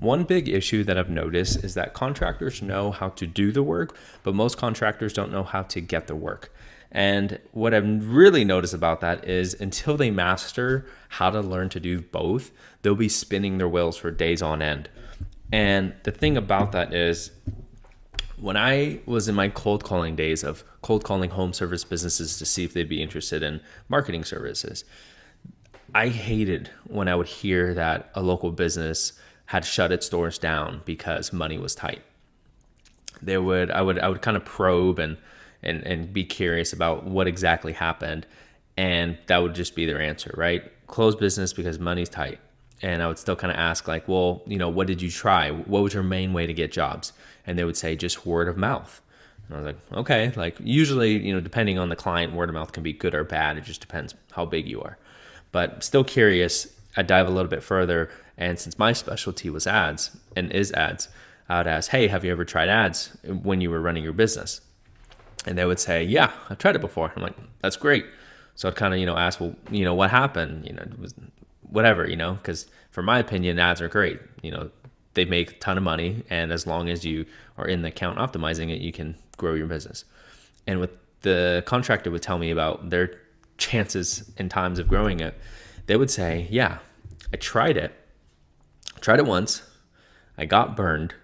One big issue that I've noticed is that contractors know how to do the work, but most contractors don't know how to get the work. And what I've really noticed about that is until they master how to learn to do both, they'll be spinning their wheels for days on end. And the thing about that is, when I was in my cold calling days of cold calling home service businesses to see if they'd be interested in marketing services, I hated when I would hear that a local business had shut its doors down because money was tight. I would kind of probe and be curious about what exactly happened, and that would just be their answer, right? Close business because money's tight. And I would still kind of ask, like, well, what did you try? What was your main way to get jobs? And they would say just word of mouth. And I was like, okay, like usually, depending on the client, word of mouth can be good or bad. It just depends how big you are. But still curious, I dive a little bit further. And since my specialty was ads and is ads, I would ask, hey, have you ever tried ads when you were running your business? And they would say, yeah, I've tried it before. I'm like, that's great. So I'd kind of, ask, well, what happened? It was whatever, because for my opinion, ads are great. They make a ton of money. And as long as you are in the account optimizing it, you can grow your business. And what the contractor would tell me about their chances and times of growing it, they would say, yeah, I tried it once, I got burned,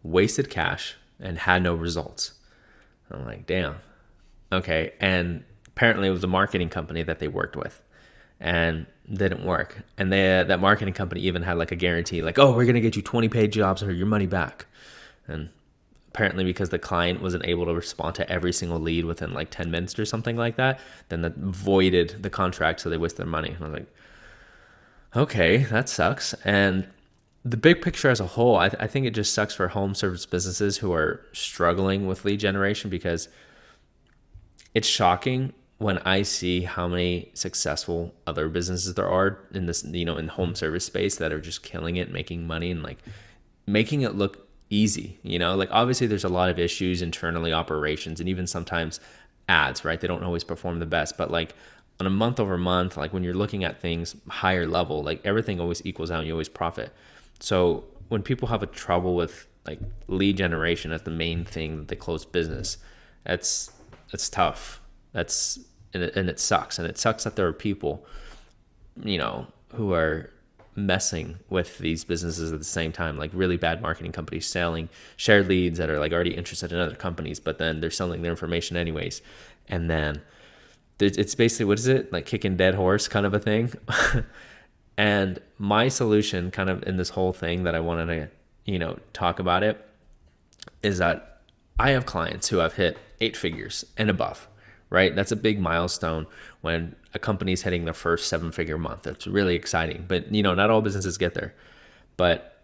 wasted cash, and had no results. I'm like, damn. Okay. And apparently it was a marketing company that they worked with and didn't work. And that marketing company even had like a guarantee, like, oh, we're going to get you 20 paid jobs or your money back. And apparently because the client wasn't able to respond to every single lead within like 10 minutes or something like that, then that voided the contract. So they wasted their money. And I was like, okay, that sucks. And the big picture as a whole, I think it just sucks for home service businesses who are struggling with lead generation, because it's shocking when I see how many successful other businesses there are in this, in home service space that are just killing it, making money, and like making it look easy. Like obviously there's a lot of issues internally, operations, and even sometimes ads, right? They don't always perform the best, but like on a month over month, like when you're looking at things higher level, like everything always equals out and you always profit. So when people have a trouble with like lead generation as the main thing that they close business, that's tough. And it sucks. And it sucks that there are people, who are messing with these businesses at the same time, like really bad marketing companies selling shared leads that are like already interested in other companies, but then they're selling their information anyways. And then it's basically, what is it? Like kicking dead horse kind of a thing. And my solution kind of in this whole thing that I wanted to, talk about it, is that I have clients who have hit 8 figures and above, right? That's a big milestone when a company's hitting their first 7-figure month. It's really exciting, but not all businesses get there. But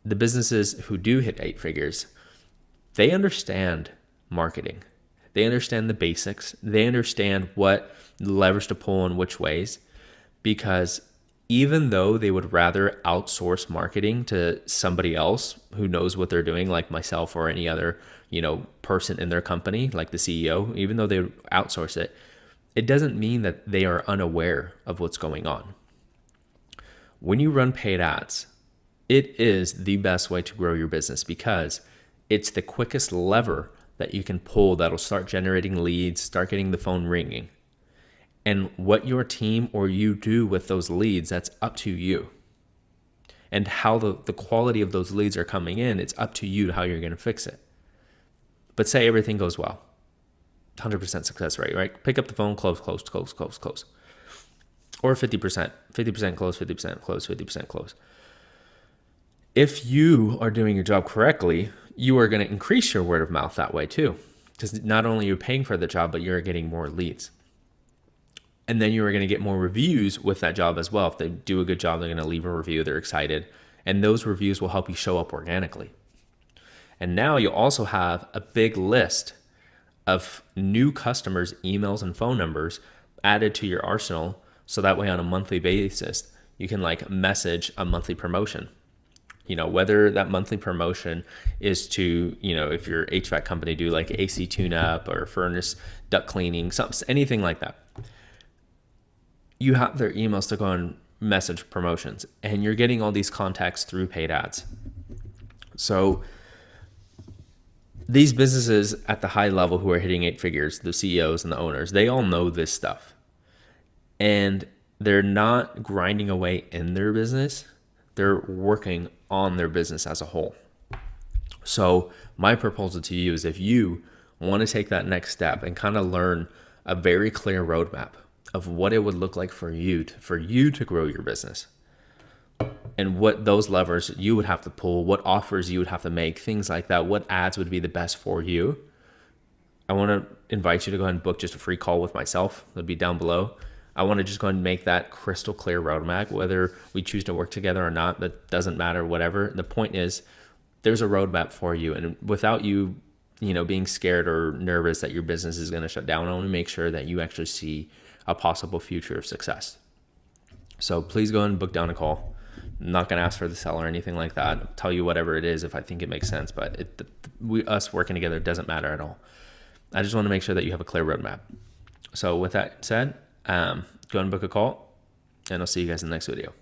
the businesses who do hit 8 figures, they understand marketing. They understand the basics. They understand what levers to pull in which ways, because even though they would rather outsource marketing to somebody else who knows what they're doing, like myself or any other, person in their company, like the CEO, even though they outsource it, it doesn't mean that they are unaware of what's going on. When you run paid ads, it is the best way to grow your business, because it's the quickest lever that you can pull that'll start generating leads, start getting the phone ringing. And what your team or you do with those leads, that's up to you. And how the quality of those leads are coming in, it's up to you how you're going to fix it. But say everything goes well, 100% success rate, right? Pick up the phone, close. Or 50%, 50% close, 50% close, 50% close. If you are doing your job correctly, you are going to increase your word of mouth that way too. Because not only are you paying for the job, but you're getting more leads. And then you are going to get more reviews with that job as well. If they do a good job, they're going to leave a review. They're excited. And those reviews will help you show up organically. And now you also have a big list of new customers' emails and phone numbers added to your arsenal. So that way on a monthly basis, you can like message a monthly promotion. Whether that monthly promotion is to, if your HVAC company do like AC tune-up or furnace duct cleaning, anything like that. You have their emails to go and message promotions, and you're getting all these contacts through paid ads. So these businesses at the high level who are hitting 8 figures, the CEOs and the owners, they all know this stuff. And they're not grinding away in their business. They're working on their business as a whole. So my proposal to you is, if you want to take that next step and kind of learn a very clear roadmap of what it would look like for you to grow your business, and what those levers you would have to pull, what offers you would have to make, things like that, what ads would be the best for you, I want to invite you to go ahead and book just a free call with myself. It'll be down below. I want to just go ahead and make that crystal clear roadmap. Whether we choose to work together or not, that doesn't matter, whatever. The point is, there's a roadmap for you. And without you, being scared or nervous that your business is going to shut down, I want to make sure that you actually see a possible future of success. So please go ahead and book down a call. I'm not going to ask for the sell or anything like that. I'll tell you whatever it is if I think it makes sense, but us working together doesn't matter at all. I just want to make sure that you have a clear roadmap. So with that said, go ahead and book a call, and I'll see you guys in the next video.